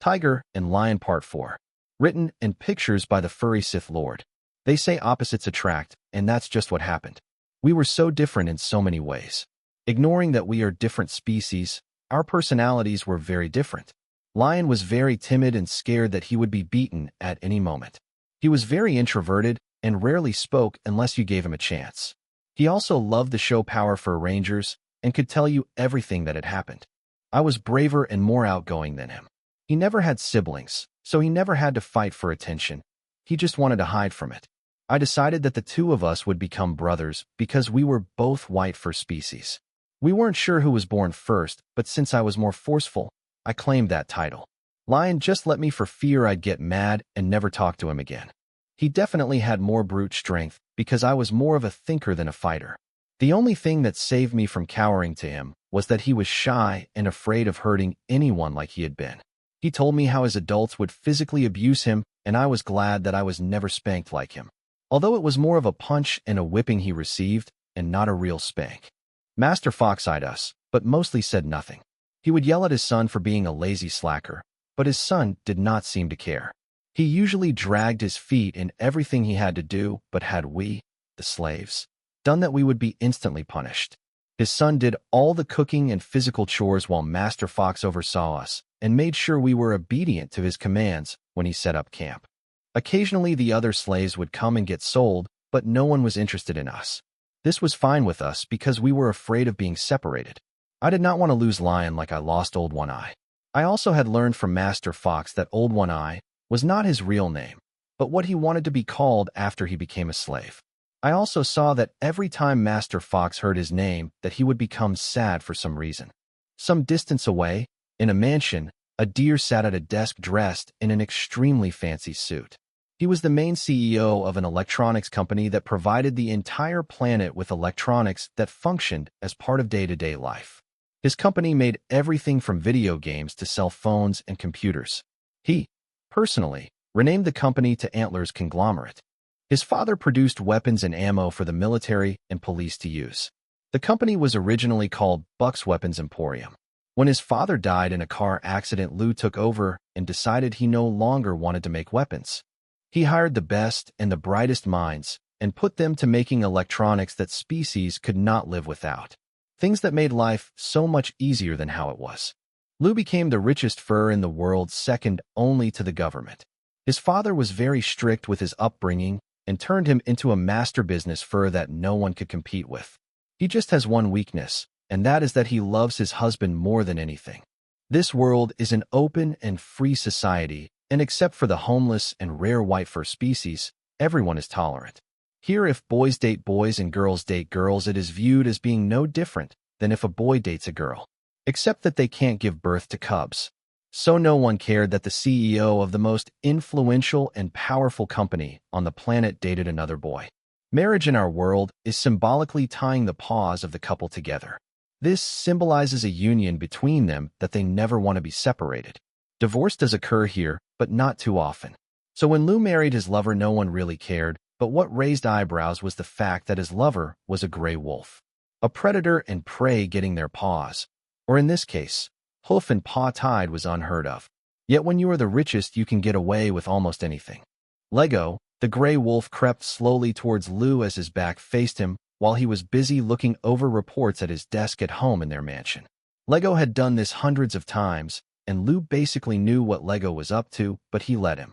Tyger and Lyon Part 4. Written and pictures by the Furry Sith Lord. They say opposites attract, and that's just what happened. We were so different in so many ways. Ignoring that we are different species, our personalities were very different. Lyon was very timid and scared that he would be beaten at any moment. He was very introverted and rarely spoke unless you gave him a chance. He also loved the show power for Rangers and could tell you everything that had happened. I was braver and more outgoing than him. He never had siblings, so he never had to fight for attention. He just wanted to hide from it. I decided that the two of us would become brothers because we were both white for species. We weren't sure who was born first, but since I was more forceful, I claimed that title. Lyon just let me for fear I'd get mad and never talk to him again. He definitely had more brute strength because I was more of a thinker than a fighter. The only thing that saved me from cowering to him was that he was shy and afraid of hurting anyone like he had been. He told me how his adults would physically abuse him, and I was glad that I was never spanked like him. Although it was more of a punch and a whipping he received, and not a real spank. Master Fox eyed us, but mostly said nothing. He would yell at his son for being a lazy slacker, but his son did not seem to care. He usually dragged his feet in everything he had to do, but had we, the slaves, done that, we would be instantly punished. His son did all the cooking and physical chores while Master Fox oversaw us and made sure we were obedient to his commands when he set up camp. Occasionally the other slaves would come and get sold, but no one was interested in us. This was fine with us because we were afraid of being separated. I did not want to lose Lyon like I lost Old One Eye. I also had learned from Master Fox that Old One Eye was not his real name, but what he wanted to be called after he became a slave. I also saw that every time Master Fox heard his name that he would become sad for some reason. Some distance away, in a mansion, a deer sat at a desk dressed in an extremely fancy suit. He was the main CEO of an electronics company that provided the entire planet with electronics that functioned as part of day-to-day life. His company made everything from video games to cell phones and computers. He, personally, renamed the company to Antlers Conglomerate. His father produced weapons and ammo for the military and police to use. The company was originally called Buck's Weapons Emporium. When his father died in a car accident, Lou took over and decided he no longer wanted to make weapons. He hired the best and the brightest minds and put them to making electronics that species could not live without. Things that made life so much easier than how it was. Lou became the richest fur in the world, second only to the government. His father was very strict with his upbringing and turned him into a master business fur that no one could compete with. He just has one weakness, and that is that he loves his husband more than anything. This world is an open and free society, and except for the homeless and rare white fur species, everyone is tolerant. Here, if boys date boys and girls date girls, it is viewed as being no different than if a boy dates a girl, except that they can't give birth to cubs. So no one cared that the CEO of the most influential and powerful company on the planet dated another boy. Marriage in our world is symbolically tying the paws of the couple together. This symbolizes a union between them that they never want to be separated. Divorce does occur here, but not too often. So when Lou married his lover, no one really cared, but what raised eyebrows was the fact that his lover was a gray wolf. A predator and prey getting their paws, or in this case, hoof and paw tied, was unheard of. Yet when you are the richest, you can get away with almost anything. Lego, the gray wolf, crept slowly towards Lou as his back faced him while he was busy looking over reports at his desk at home in their mansion. Lego had done this hundreds of times, and Lou basically knew what Lego was up to, but he let him.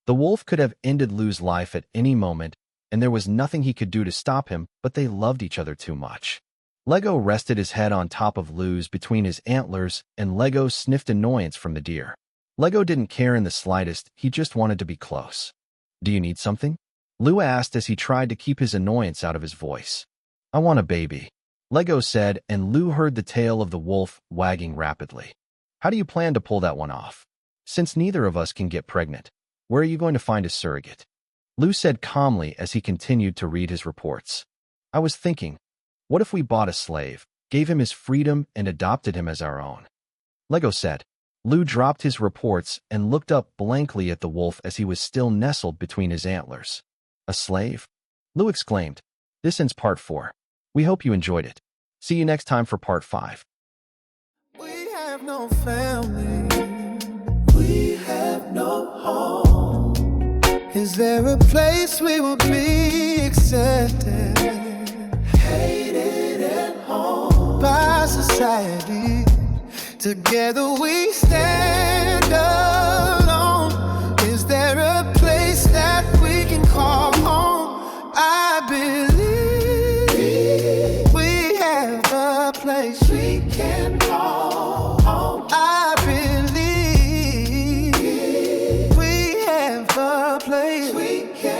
The wolf could have ended Lou's life at any moment, and there was nothing he could do to stop him, but they loved each other too much. Lego rested his head on top of Lou's between his antlers, and Lego sniffed annoyance from the deer. Lego didn't care in the slightest, he just wanted to be close. "Do you need something?" Lou asked as he tried to keep his annoyance out of his voice. "I want a baby," Lego said, and Lou heard the tail of the wolf wagging rapidly. "How do you plan to pull that one off? Since neither of us can get pregnant, where are you going to find a surrogate?" Lou said calmly as he continued to read his reports. "I was thinking, what if we bought a slave, gave him his freedom, and adopted him as our own?" Lego said. Lou dropped his reports and looked up blankly at the wolf as he was still nestled between his antlers. "A slave?" Lou exclaimed. This ends Part 4. We hope you enjoyed it. See you next time for Part 5. We have no family. We Is there a place we will be accepted, hated at home by society? Together we stand alone. Is there a place that we can call home? I believe we have a place we can call home. I believe we have a place we can